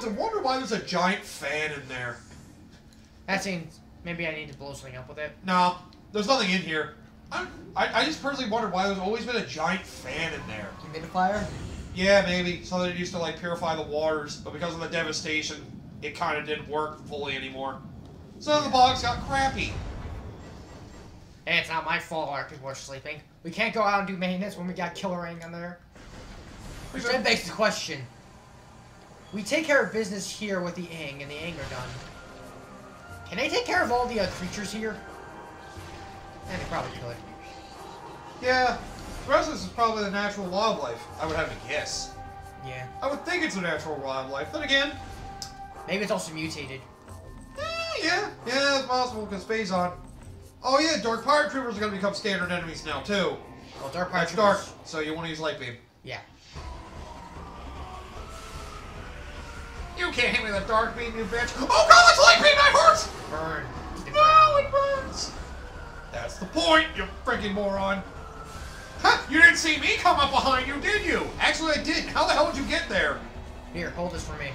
often wonder why there's a giant fan in there. That seems... Maybe I need to blow something up with it. No, there's nothing in here. I just personally wondered why there's always been a giant fan in there. Humidifier? Yeah, maybe. So that it used to, like, purify the waters, but because of the devastation, it kind of didn't work fully anymore. So the bogs got crappy. Hey, it's not my fault our people are sleeping. We can't go out and do maintenance when we got Killer Ing on there. Which then begs the question. We take care of business here with the Ing, and the Ing are done. Can they take care of all the creatures here? And they probably could. Yeah, the rest of this is probably the natural wildlife, I would have to guess. Yeah. I would think it's a natural wildlife. Then again... Maybe it's also mutated. Yeah, it's possible, because Phazon... Oh yeah, Dark Pirate Troopers are going to become standard enemies now, too. Well, Dark Pirate That's Troopers... dark, so you want to use Light Beam. Yeah. You can't hit me with a Dark Beam, you bitch! Oh god, it's Light Beam, that hurts! Burn. No, it burns! That's the point, you freaking moron! Ha! You didn't see me come up behind you, did you? Actually, I did. How the hell did you get there? Here, hold this for me.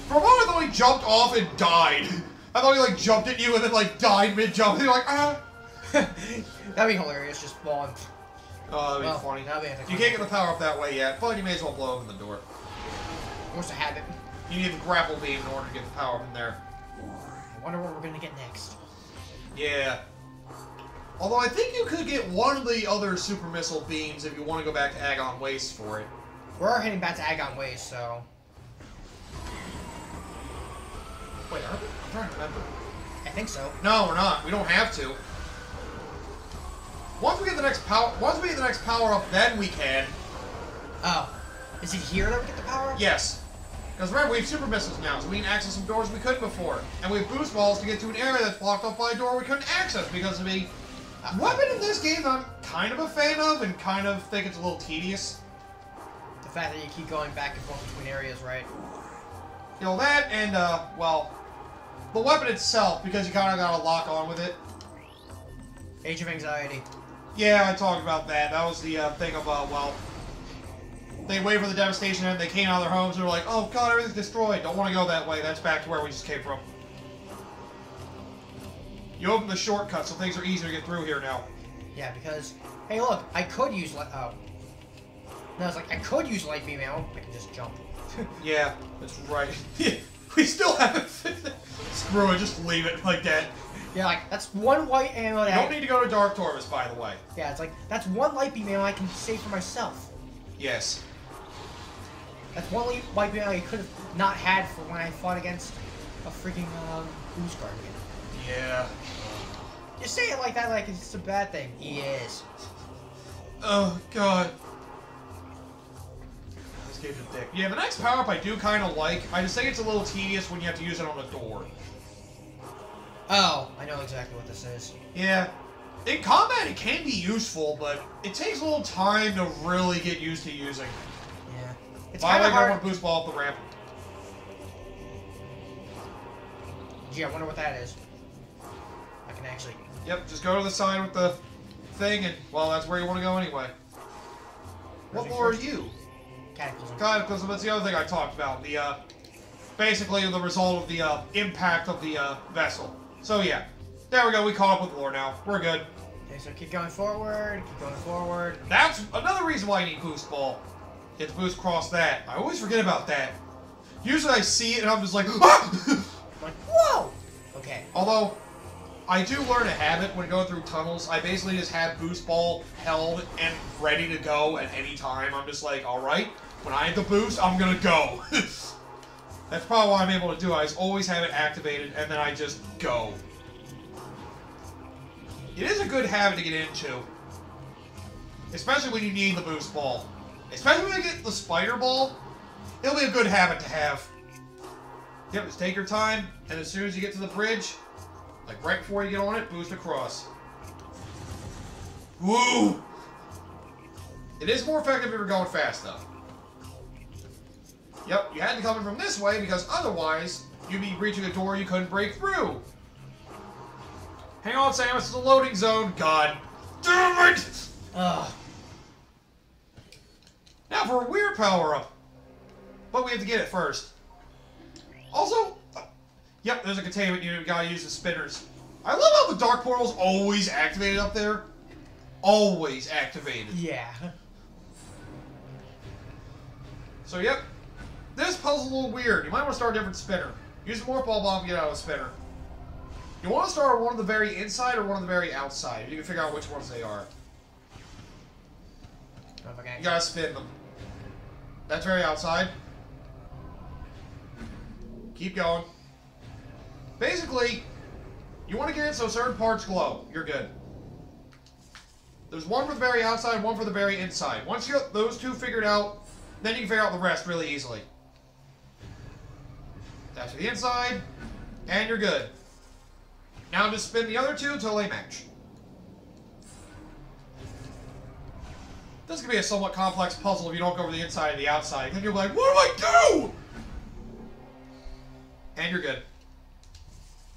For a moment, I thought he jumped off and died. I thought he, like, jumped at you and then, like, died mid-jump. You're like, ah! That'd be hilarious, just falling. Oh, that'd be funny. You can't get the power up that way yet, but you may as well blow open the door. What's the habit? You need the grapple beam in order to get the power from there. I wonder what we're gonna get next. Yeah. Although I think you could get one of the other super missile beams if you want to go back to Agon Waste for it. We're heading back to Agon Waste, so... Wait, are we? I'm trying to remember. I think so. No, we're not. We don't have to. Once we get the next power up, then we can. Oh. Is it here that we get the power up? Yes. Because remember, we have super missiles now, so we can access some doors we couldn't before. And we have boost walls to get to an area that's blocked off by a door we couldn't access because of a weapon in this game that I'm kind of a fan of and kind of think it's a little tedious. The fact that you keep going back and forth between areas, right? You know, that and, well, the weapon itself, because you kind of got to lock on with it. Age of Anxiety. Yeah, I talked about that. That was the thing of, well, they waited for the devastation and they came out of their homes and they're like, oh god, everything's destroyed. Don't want to go that way. That's back to where we just came from. You open the shortcut so things are easier to get through here now. Yeah, because, hey look, I could use No, it's like, I could use light beam ammo. I can just jump. Yeah, that's right. We still haven't Screw it, just leave it like that. Yeah, like, that's one white ammo that You don't need to go to Dark Torvus, by the way. Yeah, it's like, that's one light beam ammo I can save for myself. Yes. That's one white beam ammo I could have not had for when I fought against a freaking, Goose Guardian. Yeah. You say it like that like it's a bad thing. He is. Oh, God. This game's a dick. Yeah, the next power-up I do kind of like. I just think it's a little tedious when you have to use it on a door. Oh, I know exactly what this is. Yeah. In combat, it can be useful, but it takes a little time to really get used to using. Yeah. It's kind of hard. hard. Boost ball up the ramp. Gee, I wonder what that is. I can actually... Yep, just go to the side with the thing, and, well, that's where you want to go anyway. What floor are you? Cataclysm. Cataclysm, that's the other thing I talked about. The, basically the result of the, impact of the, vessel. So, yeah. There we go, we caught up with lore now. We're good. Okay, so keep going forward, keep going forward. That's another reason why you need boost ball. You have to boost across that. I always forget about that. Usually I see it and I'm just like, ah! Like, whoa! Okay. Although, I do learn a habit when going through tunnels. I basically just have boost ball held and ready to go at any time. I'm just like, alright, when I have the boost, I'm gonna go. That's probably why I'm able to do it. I just always have it activated and then I just go. It is a good habit to get into. Especially when you need the boost ball. Especially when you get the spider ball, it'll be a good habit to have. Yep, just take your time, and as soon as you get to the bridge, like right before you get on it, boost across. Woo! It is more effective if you're going fast, though. Yep, you had to come in from this way, because otherwise, you'd be reaching a door you couldn't break through. Hang on, Samus, it's a loading zone. God damn it! Ugh. Now for a weird power-up. But we have to get it first. Also, yep, there's a containment unit. We gotta use the spinners. I love how the dark portal's always activated up there. Always activated. Yeah. So, yep. This puzzle's a little weird. You might want to start a different spinner. Use the morph ball bomb to get out of a spinner. You want to start one on the very inside or one on the very outside. You can figure out which ones they are. Okay. You gotta spin them. That's very outside. Keep going. Basically, you want to get it so certain parts glow. You're good. There's one for the very outside, one for the very inside. Once you get those two figured out, then you can figure out the rest really easily. That's for the inside, and you're good. Now just spin the other two until they match. This could be a somewhat complex puzzle if you don't go over the inside and the outside. Then you're like, what do I do? And you're good.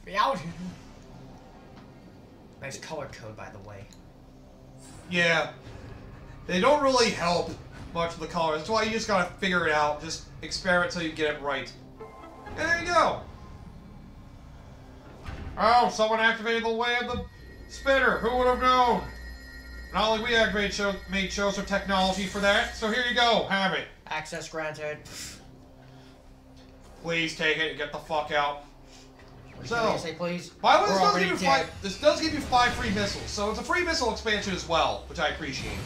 Be out. Nice color code, by the way. Yeah. They don't really help much with the colors. That's why you just gotta figure it out. Just experiment until you get it right. And there you go. Oh, someone activated the way of the spinner. Who would have known? Not only we made shows of technology for that, so here you go. Have it. Access granted. Please take it and get the fuck out. So, say please. By the way, this does give you 5 free missiles, so it's a free missile expansion as well, which I appreciate.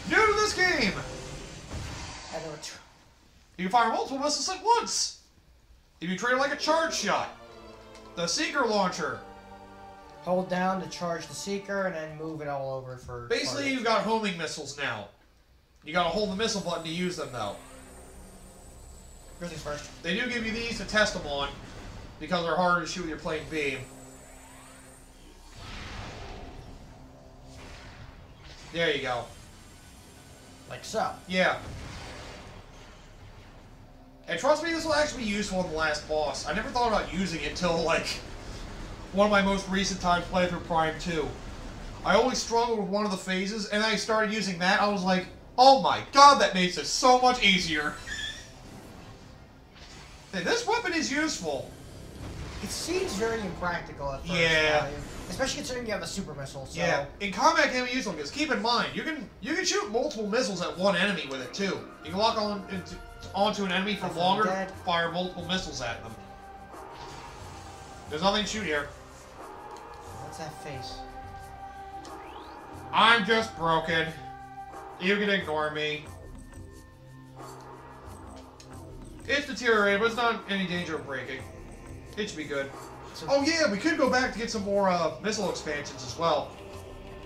New to this game! You can fire multiple missiles at once! If you treat it like a charge shot. The Seeker Launcher. Hold down to charge the Seeker and then move it all over for... Basically, you've got homing missiles now. You gotta hold the missile button to use them, though. First things first. They do give you these to test them on, because they're harder to shoot with your plain beam. There you go. Like so. Yeah. And trust me, this will actually be useful in the last boss. I never thought about using it until, like, one of my most recent times playing through Prime 2. I always struggled with one of the phases, and I started using that. I was like, oh my god, that makes it so much easier. And this weapon is useful. It seems very impractical at first. Yeah. Especially considering you have a super missile. So. Yeah. In combat, it can be useful because keep in mind, you can shoot multiple missiles at one enemy with it too. You can lock onto an enemy for longer to fire multiple missiles at them. There's nothing to shoot here. What's that face? I'm just broken. You can ignore me. It's deteriorated, but it's not any danger of breaking. It should be good. So, oh yeah, we could go back to get some more missile expansions as well.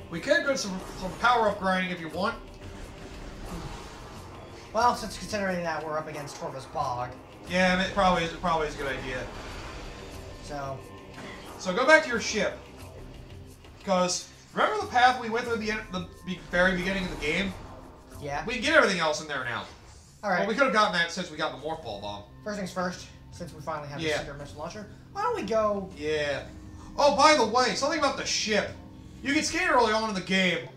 We could go some power-up grinding if you want. Well, since considering that we're up against Torvus Bog. Yeah, it probably is a good idea. So go back to your ship. Because, remember the path we went through the very beginning of the game? Yeah. We can get everything else in there now. Alright. Well, we could have gotten that since we got the morph ball bomb. First things first, since we finally have the Seeker missile launcher, why don't we go... Yeah. Oh, by the way, something about the ship. You can scan early on in the game.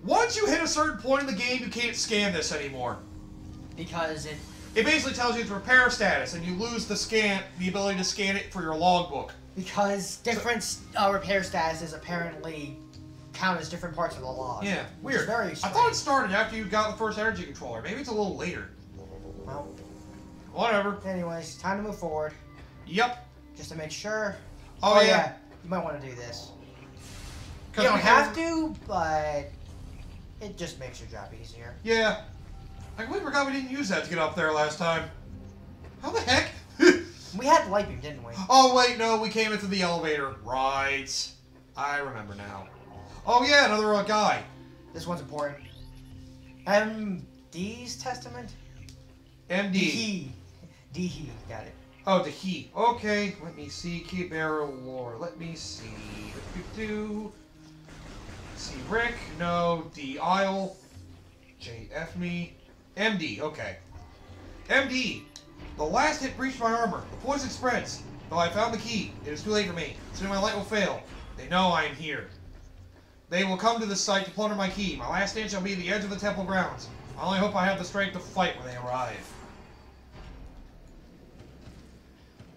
Once you hit a certain point in the game, you can't scan this anymore. Because it... It basically tells you its repair status, and you lose the ability to scan it for your logbook. Because different repair statuses apparently count as different parts of the log. Yeah, weird. Very I thought it started after you got the first energy controller. Maybe it's a little later. Well, whatever. Anyways, time to move forward. Yep. Just to make sure. Oh yeah. You might want to do this. You don't have to, but it just makes your job easier. Yeah. I completely forgot we didn't use that to get up there last time. How the heck? We had light beam, didn't we? Oh wait, no, we came into the elevator. Right. I remember now. Oh yeah, another guy. This one's important. MD's Testament? MD. D-he. Got it. Oh, the he. Okay, let me see. Keep arrow lore. Let me see. See Rick. No. D. Isle. J. F. me. MD. Okay. MD. The last hit breached my armor. The poison spreads. Though I found the key, it is too late for me. Soon my light will fail. They know I am here. They will come to this site to plunder my key. My last stand shall be the edge of the temple grounds. I only hope I have the strength to fight when they arrive.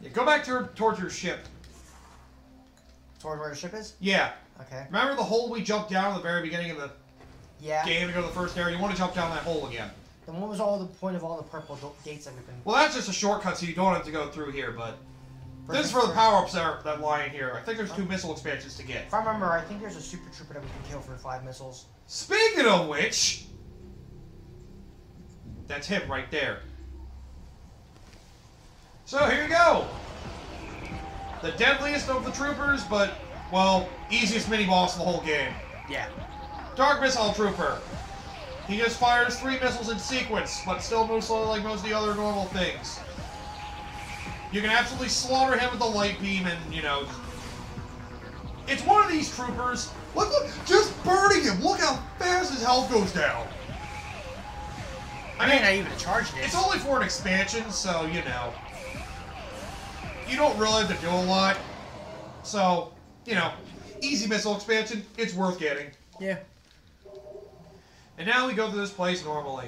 Yeah, go back towards your ship. Toward where the ship is? Yeah. Okay. Remember the hole we jumped down at the very beginning of the game to go to the first area? You want to jump down that hole again. Then what was all the point of all the purple gates that we've been... Well, that's just a shortcut, so you don't have to go through here, but... This is for the power-ups that lie in here. I think there's 2 missile expansions to get. If I remember, I think there's a super trooper that we can kill for 5 missiles. Speaking of which... That's him right there. So, here you go! The deadliest of the troopers, but, well, easiest mini-boss of the whole game. Yeah. Dark Missile Trooper. He just fires 3 missiles in sequence, but still moves slowly like most of the other normal things. You can absolutely slaughter him with the light beam and, you know... It's one of these troopers. Look, just burning him! Look how fast his health goes down! I mean, not even a charge hit. It's only for an expansion, so, you know... You don't really have to do a lot. So, you know, easy missile expansion, it's worth getting. Yeah. And now we go through this place normally.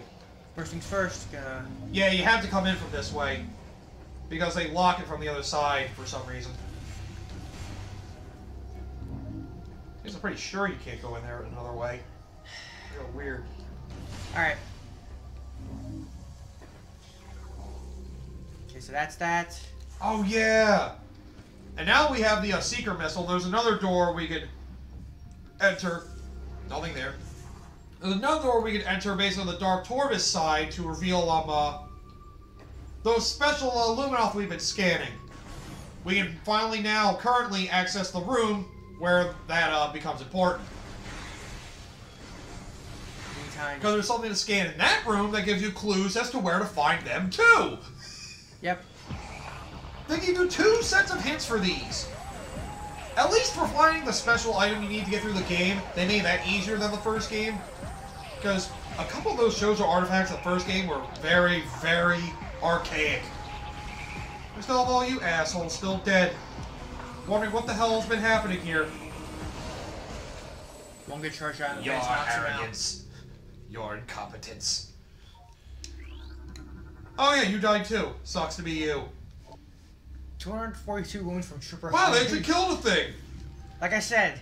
First things first, Yeah, you have to come in from this way. Because they lock it from the other side for some reason. I'm pretty sure you can't go in there another way. Real weird. Alright. Okay, so that's that. Oh, yeah! And now we have the Seeker Missile. There's another door we could enter. Nothing there. There's another door we could enter based on the Dark Torvus side to reveal those special Luminoth we've been scanning. We can finally now, currently, access the room where that becomes important. Because there's something to scan in that room that gives you clues as to where to find them, too! Yep. They give you 2 sets of hints for these. At least for finding the special item you need to get through the game, they made that easier than the first game. Because a couple of those shows or artifacts in the first game were very, very archaic. We still have all you assholes still dead. Wondering what the hell has been happening here. One good charge out. Your arrogance. Your incompetence. Oh yeah, you died too. Sucks to be you. 242 wounds from Trooper. Wow, they actually killed the thing! Like I said,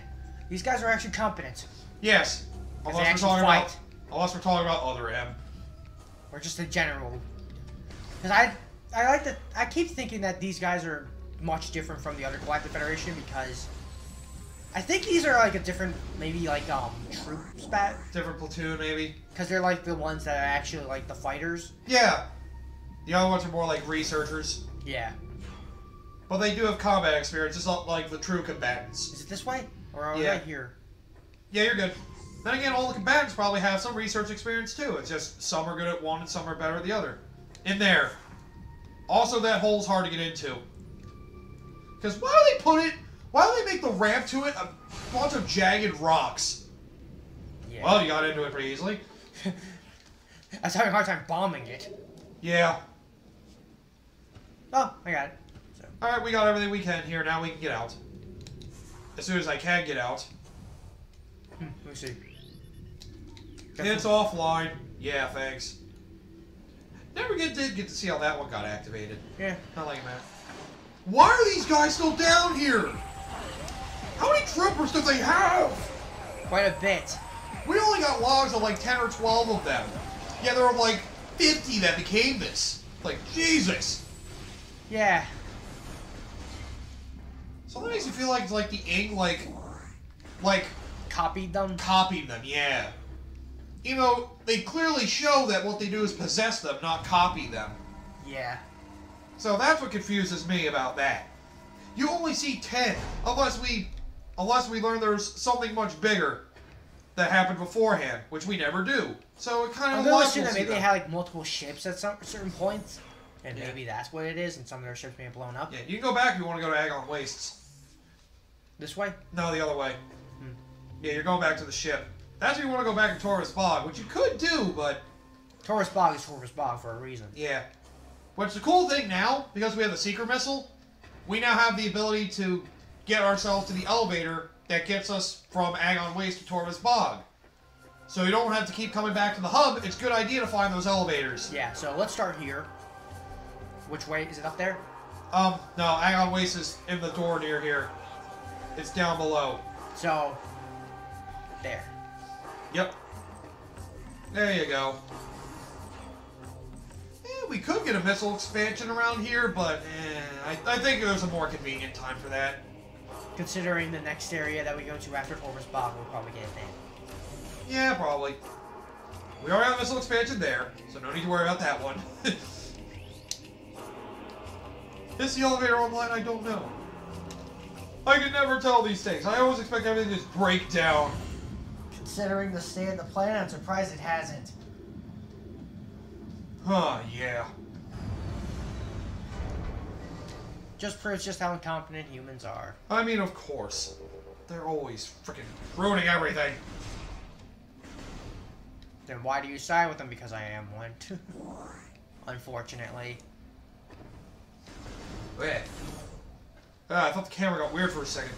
these guys are actually competent. Yes. Unless we're talking about other M. Or just a general. Because I keep thinking that these guys are much different from the other Galactic Federation because I think these are like a different, maybe like troop spat. Different platoon, maybe. Because they're like the ones that are actually like the fighters. Yeah. The other ones are more like researchers. Yeah. But they do have combat experience. It's not like the true combatants. Is it this way? Or are we right here? Yeah, you're good. Then again, all the combatants probably have some research experience too. It's just some are good at one and some are better at the other. In there. Also, that hole's hard to get into. Because why do they make the ramp to it a bunch of jagged rocks? Yeah. Well, you got into it pretty easily. I was having a hard time bombing it. Yeah. Oh, I got it. So. Alright, we got everything we can here. Now we can get out. As soon as I can get out. Let me see. It's offline. Yeah, thanks. Never did get to see how that one got activated. Yeah. Not like that. Why are these guys still down here? How many troopers do they have? Quite a bit. We only got logs of like 10 or 12 of them. Yeah, there were like 50 that became this. Like, Jesus. Yeah. So that makes you feel like it's like the ink, like... Copied them? Copied them, yeah. Even though they clearly show that what they do is possess them, not copy them. Yeah. So that's what confuses me about that. You only see 10, unless we learn there's something much bigger that happened beforehand, which we never do. So it kind of like that maybe they had like multiple ships at some certain points, and maybe that's what it is, and some of their ships may have blown up. Yeah, you can go back if you want to go to Agon Wastes. This way? No, the other way. Yeah, you're going back to the ship. That's if you want to go back to Torvus Bog, which you could do, but... Torvus Bog is Torvus Bog for a reason. Yeah. Which the cool thing now, because we have the Seeker Missile, we now have the ability to get ourselves to the elevator that gets us from Agon Waste to Torvus Bog. So you don't have to keep coming back to the hub. It's a good idea to find those elevators. Yeah, so let's start here. Which way? Is it up there? No, Agon Waste is in the door near here. It's down below. So, there. Yep. There you go. We could get a missile expansion around here, but I think there's a more convenient time for that. Considering the next area that we go to after Torvus Bog, we'll probably get it then. Yeah, probably. We already have a missile expansion there, so no need to worry about that one. Is the elevator online? I don't know. I can never tell these things. I always expect everything to just break down. Considering the state of the planet, I'm surprised it hasn't. Huh, yeah. Just proves just how incompetent humans are. I mean, of course. They're always freaking ruining everything. Then why do you side with them? Because I am one. Unfortunately. Wait. I thought the camera got weird for a second.